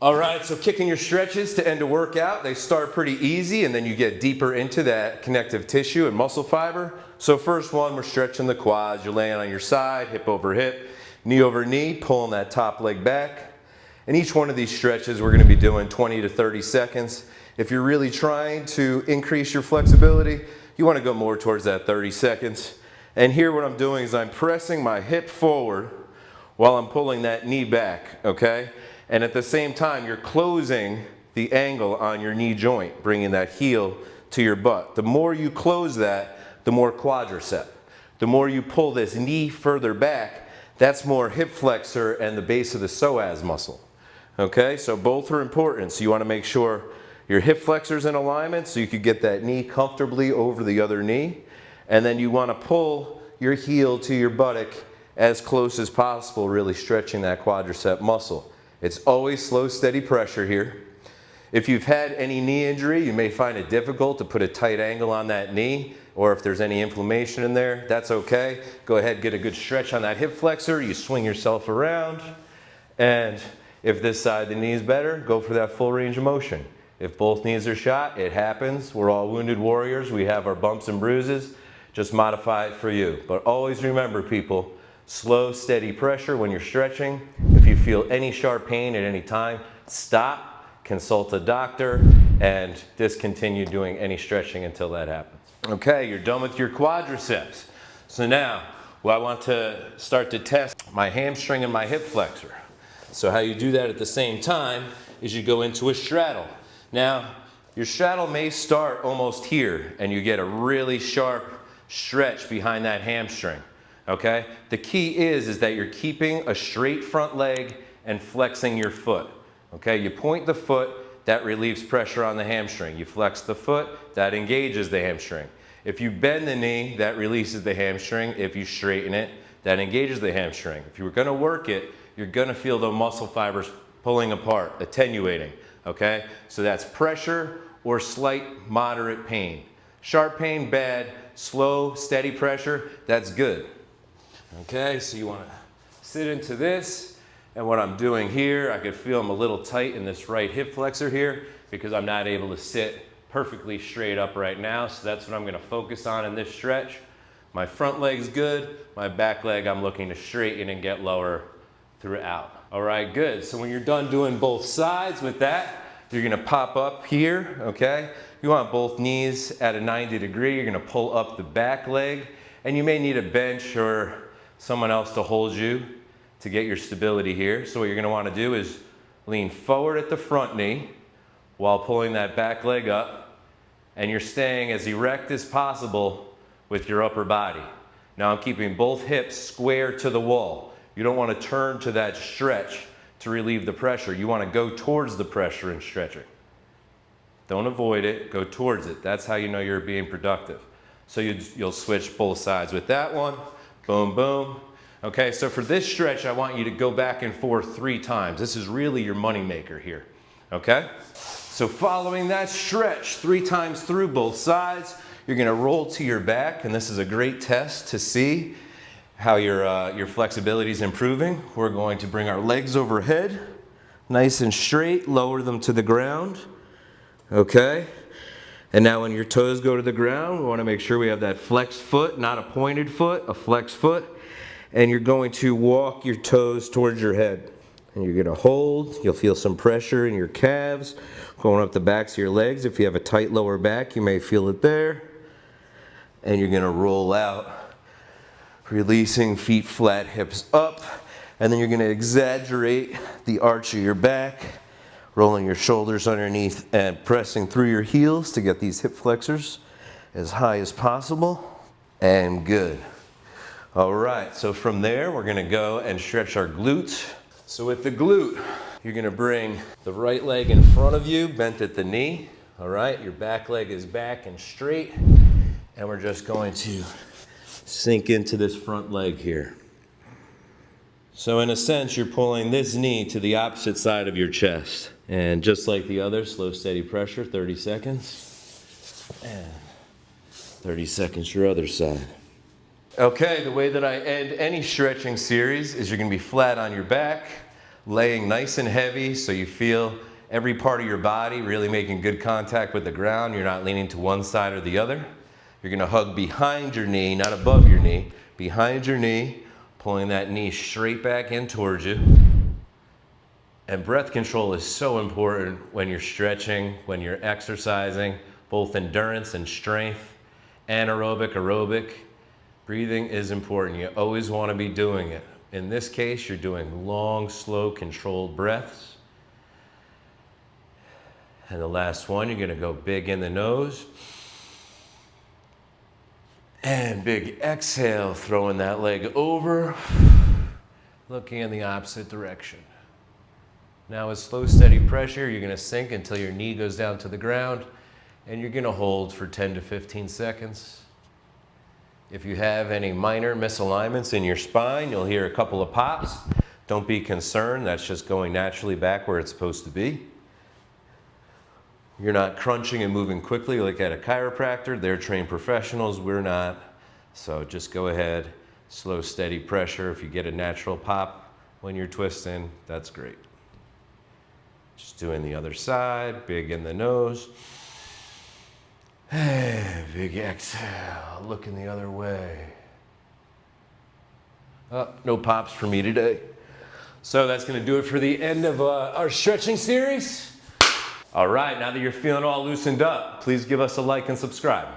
All right, so kicking your stretches to end a workout, they start pretty easy and then you get deeper into that connective tissue and muscle fiber. So first one, we're stretching the quads. You're laying on your side, hip over hip, knee over knee, pulling that top leg back. And each one of these stretches, we're gonna be doing 20 to 30 seconds. If you're really trying to increase your flexibility, you wanna go more towards that 30 seconds. And here what I'm doing is I'm pressing my hip forward while I'm pulling that knee back, okay? And at the same time, you're closing the angle on your knee joint, bringing that heel to your butt. The more you close that, the more quadricep. The more you pull this knee further back, that's more hip flexor and the base of the psoas muscle. Okay, so both are important. So you want to make sure your hip flexor's in alignment so you could get that knee comfortably over the other knee. And then you want to pull your heel to your buttock as close as possible, really stretching that quadricep muscle. It's always slow, steady pressure here. If you've had any knee injury, you may find it difficult to put a tight angle on that knee, or if there's any inflammation in there, that's okay. Go ahead, get a good stretch on that hip flexor. You swing yourself around, and if this side of the knee is better, go for that full range of motion. If both knees are shot, it happens. We're all wounded warriors. We have our bumps and bruises. Just modify it for you. But always remember, people, slow, steady pressure when you're stretching. If you feel any sharp pain at any time, stop, consult a doctor, and discontinue doing any stretching until that happens. Okay, you're done with your quadriceps. So now, I want to start to test my hamstring and my hip flexor. So how you do that at the same time is you go into a straddle. Now, your straddle may start almost here, and you get a really sharp stretch behind that hamstring. Okay? The key is that you're keeping a straight front leg and flexing your foot. Okay? You point the foot, that relieves pressure on the hamstring. You flex the foot, that engages the hamstring. If you bend the knee, that releases the hamstring. If you straighten it, that engages the hamstring. If you were gonna work it, you're gonna feel the muscle fibers pulling apart, attenuating. Okay? So that's pressure or slight moderate pain. Sharp pain, bad. Slow, steady pressure, that's good. Okay, so you want to sit into this, and what I'm doing here, I can feel I'm a little tight in this right hip flexor here because I'm not able to sit perfectly straight up right now, so that's what I'm going to focus on in this stretch. My front leg's good, my back leg I'm looking to straighten and get lower throughout. All right, good. So when you're done doing both sides with that, you're going to pop up here, okay? You want both knees at a 90 degree. You're going to pull up the back leg, and you may need a bench or someone else to hold you to get your stability here. So what you're going to want to do is lean forward at the front knee while pulling that back leg up, and you're staying as erect as possible with your upper body. Now I'm keeping both hips square to the wall. You don't want to turn to that stretch to relieve the pressure. You want to go towards the pressure in stretching. Don't avoid it, go towards it. That's how you know you're being productive. So you'll switch both sides with that one. Boom, boom. Okay, so for this stretch, I want you to go back and forth 3 times. This is really your money maker here, okay? So following that stretch 3 times through both sides, you're gonna roll to your back, and this is a great test to see how your flexibility is improving. We're going to bring our legs overhead, nice and straight, lower them to the ground, okay? And now when your toes go to the ground, we want to make sure we have that flexed foot, not a pointed foot, a flexed foot. And you're going to walk your toes towards your head. And you're going to hold. You'll feel some pressure in your calves, going up the backs of your legs. If you have a tight lower back, you may feel it there. And you're going to roll out, releasing feet flat, hips up. And then you're going to exaggerate the arch of your back, rolling your shoulders underneath and pressing through your heels to get these hip flexors as high as possible. And good. All right, so from there, we're gonna go and stretch our glutes. So with the glute, you're gonna bring the right leg in front of you, bent at the knee. All right, your back leg is back and straight. And we're just going to sink into this front leg here. So in a sense, you're pulling this knee to the opposite side of your chest. And just like the other, slow, steady pressure, 30 seconds. And 30 seconds your other side. Okay, the way that I end any stretching series is you're gonna be flat on your back, laying nice and heavy so you feel every part of your body really making good contact with the ground. You're not leaning to one side or the other. You're gonna hug behind your knee, not above your knee. Behind your knee, pulling that knee straight back in towards you. And breath control is so important when you're stretching, when you're exercising, both endurance and strength, anaerobic, aerobic. Breathing is important. You always want to be doing it. In this case, you're doing long, slow, controlled breaths. And the last one, you're going to go big in the nose. And big exhale, throwing that leg over, looking in the opposite direction. Now with slow, steady pressure, you're going to sink until your knee goes down to the ground, and you're going to hold for 10 to 15 seconds. If you have any minor misalignments in your spine, you'll hear a couple of pops. Don't be concerned, that's just going naturally back where it's supposed to be. You're not crunching and moving quickly like at a chiropractor. They're trained professionals, we're not. So just go ahead, slow, steady pressure. If you get a natural pop when you're twisting, that's great. Just doing the other side, big in the nose. Big exhale, looking the other way. No pops for me today. So that's gonna do it for the end of our stretching series. All right, now that you're feeling all loosened up, please give us a like and subscribe.